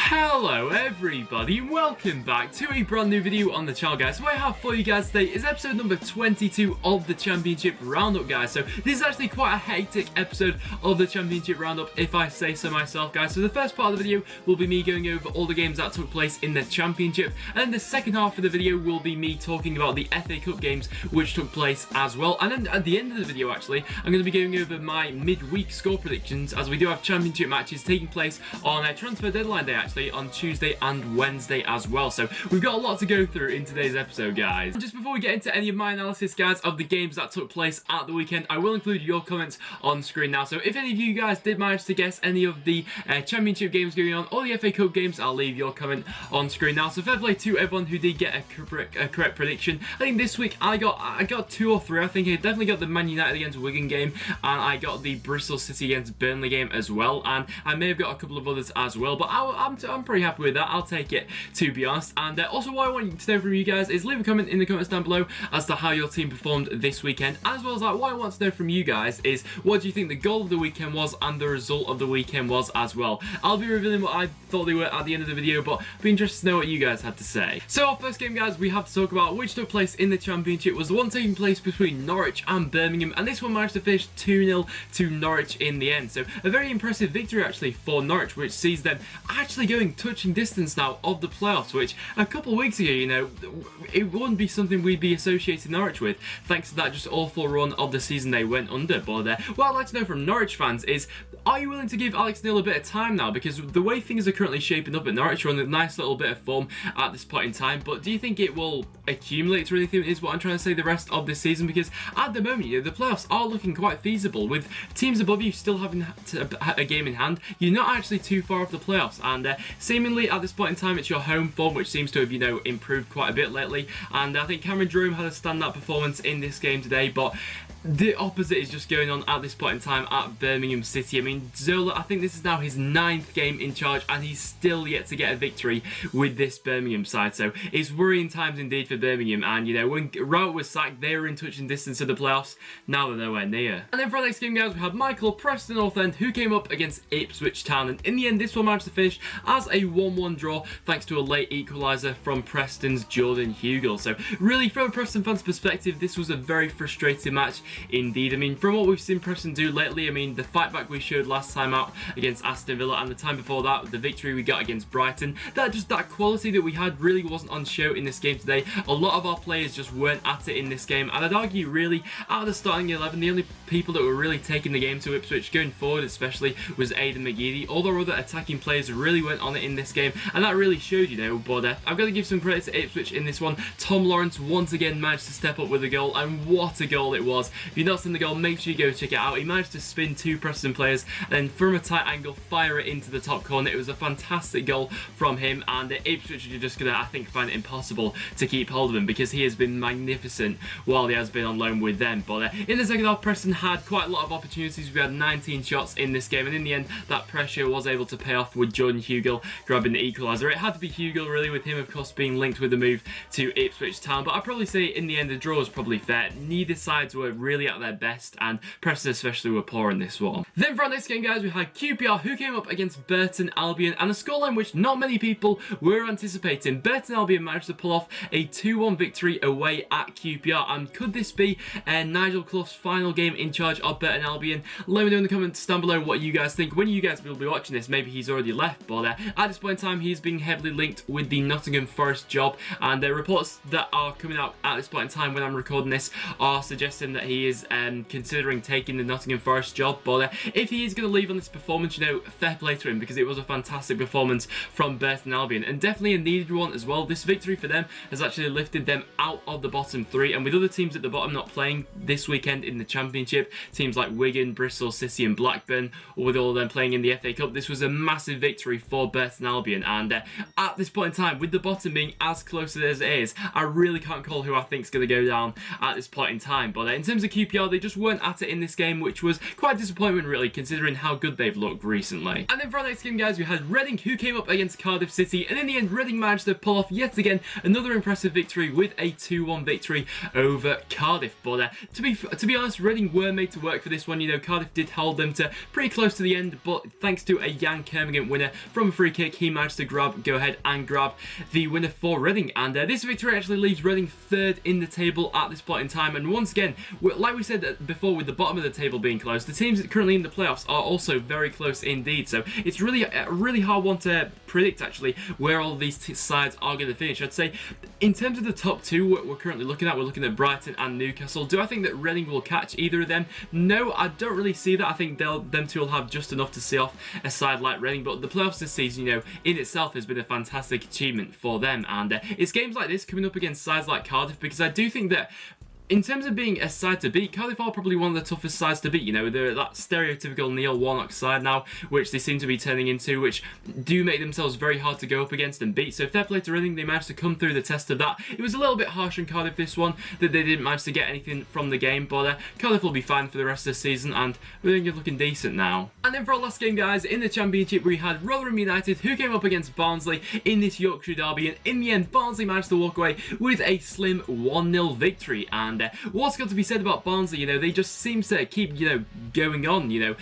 Hello everybody, welcome back to a brand new video on the channel, guys. What I have for you guys today is episode number 22 of the Championship Roundup, guys. So this is actually quite a hectic episode of the Championship Roundup, if I say so myself, guys. So the first part of the video will be me going over all the games that took place in the Championship, and then the second half of the video will be me talking about the FA Cup games which took place as well. And then at the end of the video, actually, I'm going to be going over my midweek score predictions, as we do have Championship matches taking place on a transfer deadline day, actually, on Tuesday and Wednesday as well. So we've got a lot to go through in today's episode, guys. And just before we get into any of my analysis, guys, of the games that took place at the weekend, I will include your comments on screen now. So if any of you guys did manage to guess any of the Championship games going on or the FA Cup games, I'll leave your comment on screen now. So fair play to everyone who did get a correct prediction. I think this week I got 2 or 3. I think I definitely got the Man United against Wigan game, and I got the Bristol City against Burnley game as well, and I may have got a couple of others as well, but I'm pretty happy with that. I'll take it, to be honest. And also what I want to know from you guys is leave a comment in the comments down below as to how your team performed this weekend, as well as what I want to know from you guys is what do you think the goal of the weekend was and the result of the weekend was as well. I'll be revealing what I thought they were at the end of the video, but I'd be interested to know what you guys had to say. So our first game, guys, we have to talk about, which took place in the Championship, was the one taking place between Norwich and Birmingham, and this one managed to finish 2-0 to Norwich in the end. So a very impressive victory actually for Norwich, which sees them actually going touching distance now of the playoffs, which a couple of weeks ago, you know, it wouldn't be something we'd be associating Norwich with, thanks to that just awful run of the season they went under. But what I'd like to know from Norwich fans is, are you willing to give Alex Neil a bit of time now? Because the way things are currently shaping up at Norwich, are on a nice little bit of form at this point in time, but do you think it will accumulate to anything, is what I'm trying to say, the rest of this season? Because at the moment, you know, the playoffs are looking quite feasible, with teams above you still having a game in hand. You're not actually too far off the playoffs, and seemingly at this point in time, it's your home form which seems to have, you know, improved quite a bit lately. And I think Cameron Jerome had a standout performance in this game today, but the opposite is just going on at this point in time at Birmingham City. I mean, Zola, I think this is now his 9th game in charge, and he's still yet to get a victory with this Birmingham side. So it's worrying times indeed for Birmingham. And, you know, when Rout was sacked, they were in touching distance of the playoffs. Now they're nowhere near. And then for our next game, guys, we have Michael Preston North End, who came up against Ipswich Town. And in the end, this one managed to finish as a 1-1 draw, thanks to a late equaliser from Preston's Jordan Hugill. So really, from a Preston fan's perspective, this was a very frustrating match indeed. I mean, from what we've seen Preston do lately, I mean, the fight back we showed last time out against Aston Villa, and the time before that, the victory we got against Brighton, that quality that we had really wasn't on show in this game today. A lot of our players just weren't at it in this game, and I'd argue really, out of the starting 11, the only people that were really taking the game to Ipswich going forward especially was Aidan McGeady. All our other attacking players really weren't on it in this game, and that really showed, you know. But I've got to give some credit to Ipswich in this one. Tom Lawrence once again managed to step up with a goal, and what a goal it was. If you've not seen the goal, make sure you go check it out. He managed to spin 2 Preston players and then from a tight angle fire it into the top corner. It was a fantastic goal from him, and Ipswich are just going to, I think, find it impossible to keep hold of him, because he has been magnificent while he has been on loan with them. But in the second half, Preston had quite a lot of opportunities. We had 19 shots in this game, and in the end, that pressure was able to pay off with Jordan Hugill grabbing the equaliser. It had to be Hugill, really, with him, of course, being linked with the move to Ipswich Town. But I'd probably say in the end, the draw was probably fair. Neither sides were really at their best, and Preston especially were poor in this one. Then for our next game, guys, we had QPR, who came up against Burton Albion, and a scoreline which not many people were anticipating. Burton Albion managed to pull off a 2-1 victory away at QPR, and could this be Nigel Clough's final game in charge of Burton Albion? Let me know in the comments down below what you guys think. When you guys will be watching this, maybe he's already left, but at this point in time, he's being heavily linked with the Nottingham Forest job, and the reports that are coming out at this point in time when I'm recording this are suggesting that he is considering taking the Nottingham Forest job. But if he is going to leave on this performance, you know, fair play to him, because it was a fantastic performance from Burton Albion, and definitely a needed one as well. This victory for them has actually lifted them out of the bottom 3, and with other teams at the bottom not playing this weekend in the Championship, teams like Wigan, Bristol City and Blackburn, or with all of them playing in the FA Cup, this was a massive victory for Burton Albion. And at this point in time, with the bottom being as close as it is, I really can't call who I think is going to go down at this point in time. But in terms of QPR, they just weren't at it in this game, which was quite a disappointment really, considering how good they've looked recently. And then for our next game, guys, we had Reading, who came up against Cardiff City, and in the end, Reading managed to pull off yet again another impressive victory with a 2-1 victory over Cardiff. But to be honest, Reading were made to work for this one. You know, Cardiff did hold them to pretty close to the end, but thanks to a Jan Kermigan winner from a free kick, he managed to go ahead and grab the winner for Reading. And this victory actually leaves Reading third in the table at this point in time. And once again, like we said before, with the bottom of the table being close, the teams currently in the playoffs are also very close indeed. So it's really a really hard one to predict actually where all these sides are going to finish. I'd say in terms of the top two we're currently looking at, we're looking at Brighton and Newcastle. Do I think that Reading will catch either of them? No, I don't really see that. I think them two will have just enough to see off a side like Reading, but the playoffs this season, you know, in itself has been a fantastic achievement for them. And it's games like this coming up against sides like Cardiff, because I do think that in terms of being a side to beat, Cardiff are probably one of the toughest sides to beat. You know, they're that stereotypical Neil Warnock side now, which they seem to be turning into, which do make themselves very hard to go up against and beat. So fair play to Reading, they managed to come through the test of that. It was a little bit harsh on Cardiff this one, that they didn't manage to get anything from the game, but Cardiff will be fine for the rest of the season, and Reading are looking decent now. And then for our last game, guys, in the Championship, we had Rotherham United, who came up against Barnsley in this Yorkshire derby, and in the end, Barnsley managed to walk away with a slim 1-0 victory. And what's got to be said about Barnsley, you know, they just seem to keep, you know, going on, you know.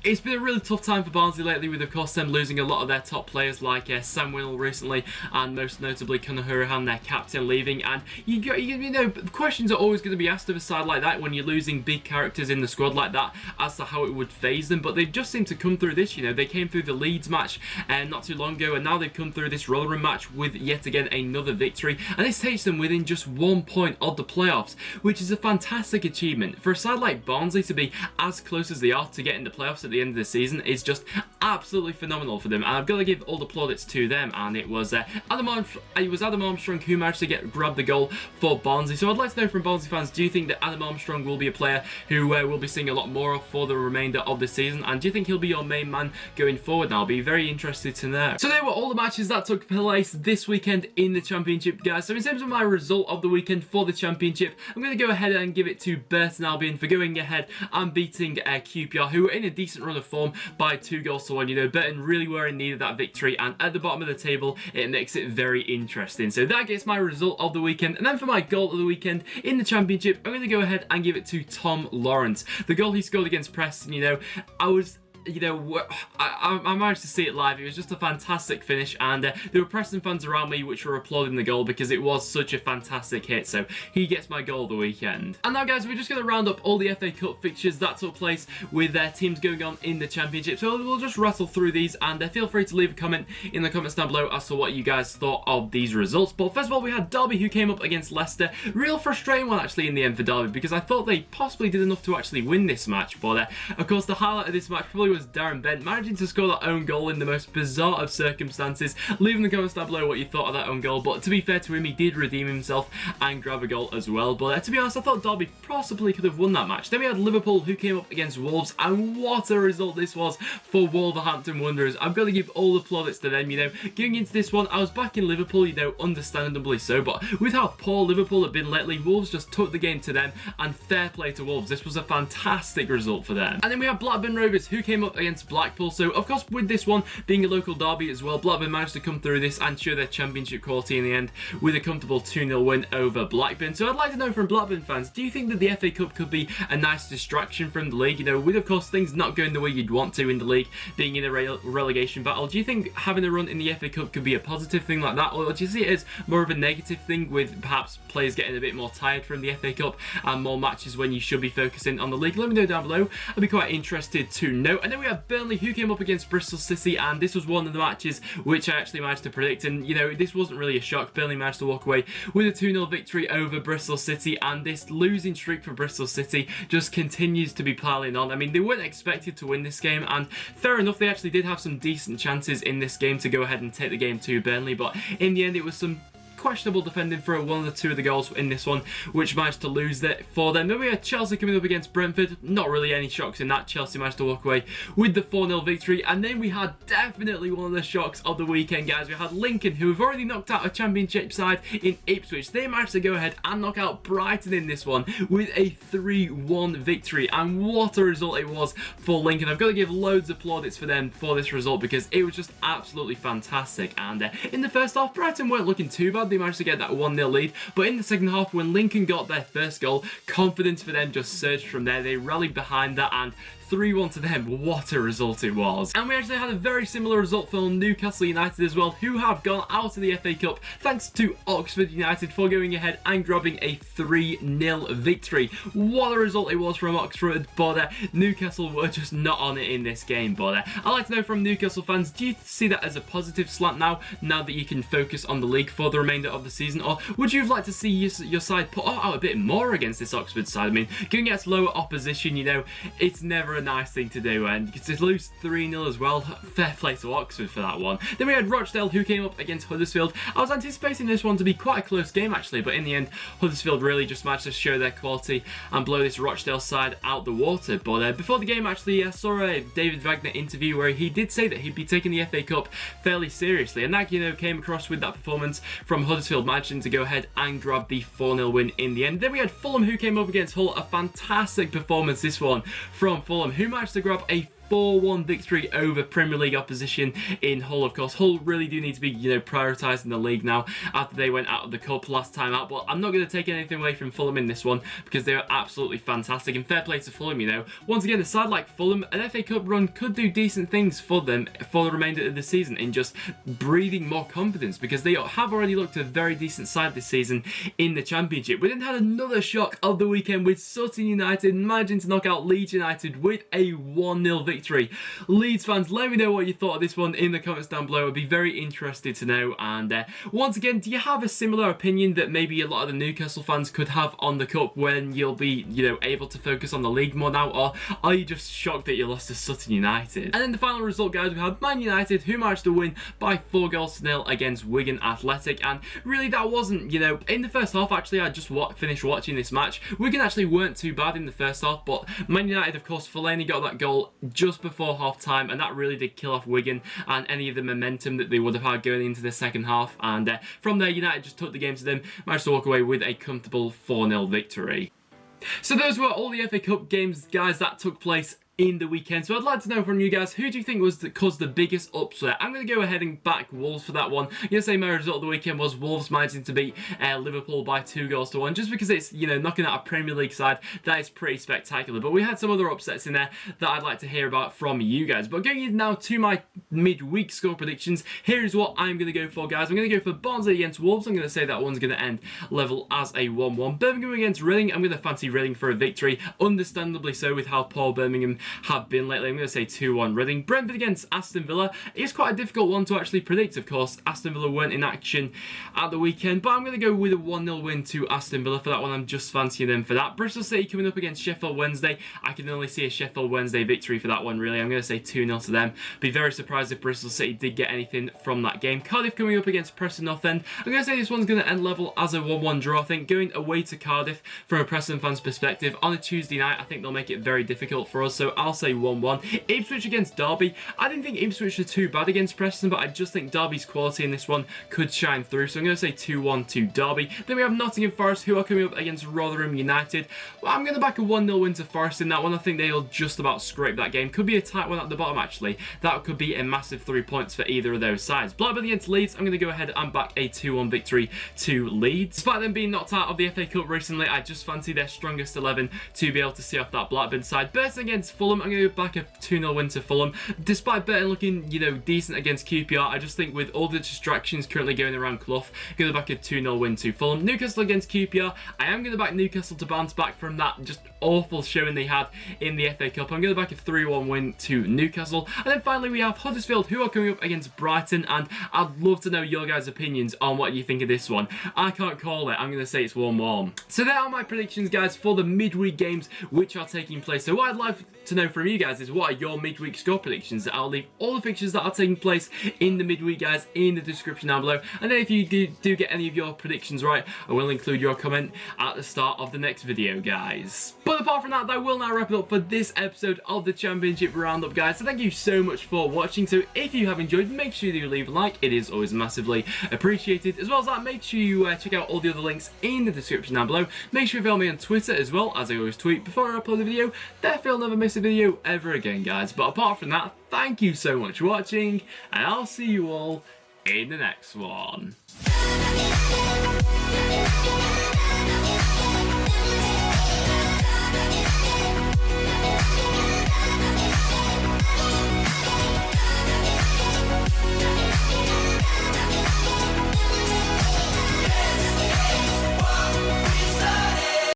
It's been a really tough time for Barnsley lately, with of course them losing a lot of their top players like Sam Winnell recently, and most notably Conor Hurahan, their captain, leaving. And you know, questions are always going to be asked of a side like that when you're losing big characters in the squad like that as to how it would phase them. But they've just seemed to come through this. You know, they came through the Leeds match not too long ago, and now they've come through this Rotherham match with yet again another victory, and this takes them within just 1 point of the playoffs, which is a fantastic achievement for a side like Barnsley to be as close as they are to getting the playoffs at the end of the season. Is just absolutely phenomenal for them, and I've got to give all the plaudits to them. And it was Adam Armstrong who managed to grab the goal for Barnsley. So I'd like to know from Barnsley fans, do you think that Adam Armstrong will be a player who we'll be seeing a lot more of for the remainder of the season, and do you think he'll be your main man going forward? And I'll be very interested to know. So there were all the matches that took place this weekend in the Championship, guys. So in terms of my result of the weekend for the Championship, I'm going to go ahead and give it to Burton Albion for going ahead and beating QPR, who were in a decent run of form, by 2 goals to 1. You know, Burton really were in need of that victory, and at the bottom of the table, it makes it very interesting. So that gets my result of the weekend. And then for my goal of the weekend in the Championship, I'm going to go ahead and give it to Tom Lawrence. The goal he scored against Preston, you know, I managed to see it live. It was just a fantastic finish, and there were Preston fans around me which were applauding the goal because it was such a fantastic hit. So he gets my goal of the weekend. And now, guys, we're just going to round up all the FA Cup fixtures that took place with their teams going on in the Championship. So we'll just rattle through these, and feel free to leave a comment in the comments down below as to what you guys thought of these results. But first of all, we had Derby, who came up against Leicester. Real frustrating one actually in the end for Derby, because I thought they possibly did enough to actually win this match. But of course, the highlight of this match probably was Darren Bent managing to score that own goal in the most bizarre of circumstances. Leave in the comments down below what you thought of that own goal, but to be fair to him, he did redeem himself and grab a goal as well. But to be honest, I thought Derby possibly could have won that match. Then we had Liverpool, who came up against Wolves, and what a result this was for Wolverhampton Wanderers. I've got to give all the plaudits to them. You know, going into this one, I was back in Liverpool, you know, understandably so, but with how poor Liverpool have been lately, Wolves just took the game to them, and fair play to Wolves. This was a fantastic result for them. And then we have Blackburn Rovers, who came up against Blackpool. So of course, with this one being a local derby as well, Blackburn managed to come through this and show their Championship quality in the end with a comfortable 2-0 win over Blackburn. So I'd like to know from Blackburn fans, do you think that the FA Cup could be a nice distraction from the league? You know, with of course things not going the way you'd want to in the league, being in a relegation battle, do you think having a run in the FA Cup could be a positive thing like that, or do you see it as more of a negative thing, with perhaps players getting a bit more tired from the FA Cup and more matches when you should be focusing on the league? Let me know down below. I'd be quite interested to know. And then we have Burnley, who came up against Bristol City, and this was one of the matches which I actually managed to predict, and you know, this wasn't really a shock. Burnley managed to walk away with a 2-0 victory over Bristol City, and this losing streak for Bristol City just continues to be piling on. I mean, they weren't expected to win this game, and fair enough, they actually did have some decent chances in this game to go ahead and take the game to Burnley, but in the end it was some questionable defending for one of the two of the goals in this one, which managed to lose it for them. Then we had Chelsea coming up against Brentford. Not really any shocks in that. Chelsea managed to walk away with the 4-0 victory. And then we had definitely one of the shocks of the weekend, guys. We had Lincoln, who have already knocked out a championship side in Ipswich. They managed to go ahead and knock out Brighton in this one with a 3-1 victory. And what a result it was for Lincoln. I've got to give loads of plaudits for them for this result because it was just absolutely fantastic. And in the first half, Brighton weren't looking too bad. They managed to get that 1-0 lead. But in the second half, when Lincoln got their first goal, confidence for them just surged from there. They rallied behind that and 3-1 to them. What a result it was. And we actually had a very similar result for Newcastle United as well, who have gone out of the FA Cup thanks to Oxford United for going ahead and grabbing a 3-0 victory. What a result it was from Oxford, but Newcastle were just not on it in this game. But I'd like to know from Newcastle fans, do you see that as a positive slant now that you can focus on the league for the remainder of the season, or would you have liked to see your side put out a bit more against this Oxford side? I mean, going against lower opposition, you know, it's never a nice thing to do, and to lose 3-0 as well, fair play to Oxford for that one. Then we had Rochdale, who came up against Huddersfield. I was anticipating this one to be quite a close game actually, but in the end Huddersfield really just managed to show their quality and blow this Rochdale side out the water. But before the game actually, I saw a David Wagner interview where he did say that he'd be taking the FA Cup fairly seriously, and that, you know, came across with that performance from Huddersfield, managing to go ahead and grab the 4-0 win in the end. Then we had Fulham, who came up against Hull. A fantastic performance this one from Fulham, who managed to grab a 4-1 victory over Premier League opposition in Hull. Of course, Hull really do need to be, you know, prioritising the league now after they went out of the cup last time out. But I'm not going to take anything away from Fulham in this one because they were absolutely fantastic. And fair play to Fulham, you know. Once again, a side like Fulham, an FA Cup run could do decent things for them for the remainder of the season in just breathing more confidence, because they have already looked a very decent side this season in the Championship. We then had another shock of the weekend with Sutton United managing to knock out Leeds United with a 1-0 victory. Leeds fans, let me know what you thought of this one in the comments down below. I'd be very interested to know. And once again, do you have a similar opinion that maybe a lot of the Newcastle fans could have on the cup when you'll be, you know, able to focus on the league more now, or are you just shocked that you lost to Sutton United? And then the final result, guys, we had Man United, who managed to win by 4-0 against Wigan Athletic. And really, that wasn't, you know, in the first half, actually, I just finished watching this match. Wigan actually weren't too bad in the first half, but Man United, of course, Fellaini got that goal just before half time, and that really did kill off Wigan and any of the momentum that they would have had going into the second half. And from there, United just took the game to them, managed to walk away with a comfortable 4-0 victory. So those were all the FA Cup games, guys, that took place in the weekend. So I'd like to know from you guys, who do you think caused the biggest upset? I'm going to go ahead and back Wolves for that one. I'm going to say my result of the weekend was Wolves managing to beat Liverpool by 2-1, just because it's, you know, knocking out a Premier League side that is pretty spectacular. But we had some other upsets in there that I'd like to hear about from you guys. But going in now to my midweek score predictions, here is what I'm going to go for, guys. I'm going to go for Barnsley against Wolves. I'm going to say that one's going to end level as a 1-1. Birmingham against Reading. I'm going to fancy Reading for a victory, understandably so with how poor Birmingham have been lately. I'm going to say 2-1 Reading. Brentford against Aston Villa. It's quite a difficult one to actually predict, of course. Aston Villa weren't in action at the weekend, but I'm going to go with a 1-0 win to Aston Villa for that one. I'm just fancying them for that. Bristol City coming up against Sheffield Wednesday. I can only see a Sheffield Wednesday victory for that one, really. I'm going to say 2-0 to them. Be very surprised if Bristol City did get anything from that game. Cardiff coming up against Preston North End. I'm going to say this one's going to end level as a 1-1 draw. I think going away to Cardiff from a Preston fan's perspective on a Tuesday night, I think they'll make it very difficult for us, so I'll say 1-1. Ipswich against Derby. I didn't think Ipswich were too bad against Preston, but I just think Derby's quality in this one could shine through, so I'm going to say 2-1 to Derby. Then we have Nottingham Forest, who are coming up against Rotherham United. Well, I'm going to back a 1-0 win to Forest in that one. I think they'll just about scrape that game. Could be a tight one at the bottom, actually. That could be a massive 3 points for either of those sides. Blackburn against Leeds. I'm going to go ahead and back a 2-1 victory to Leeds. Despite them being knocked out of the FA Cup recently, I just fancy their strongest 11 to be able to see off that Blackburn side. Burton against Fulham. I'm going to go back a 2-0 win to Fulham. Despite Burton looking, you know, decent against QPR, I just think with all the distractions currently going around Clough, I'm going to back a 2-0 win to Fulham. Newcastle against QPR. I am going to back Newcastle to bounce back from that just awful showing they had in the FA Cup. I'm going to back a 3-1 win to Newcastle. And then finally we have Huddersfield, who are coming up against Brighton, and I'd love to know your guys' opinions on what you think of this one. I can't call it. I'm going to say it's 1-1. So there are my predictions, guys, for the midweek games which are taking place. So what I'd like to know from you guys is what are your midweek score predictions. I'll leave all the fixtures that are taking place in the midweek, guys, in the description down below. And then if you do get any of your predictions right, I will include your comment at the start of the next video, guys. But apart from that, that will now wrap it up for this episode of the Championship Roundup, guys. So thank you so much for watching. So if you have enjoyed, make sure you leave a like. It is always massively appreciated. As well as that, make sure you check out all the other links in the description down below. Make sure you follow me on Twitter as well, as I always tweet before I upload the video. Therefore, you'll never miss a video ever again, guys. But apart from that, thank you so much for watching, and I'll see you all in the next one.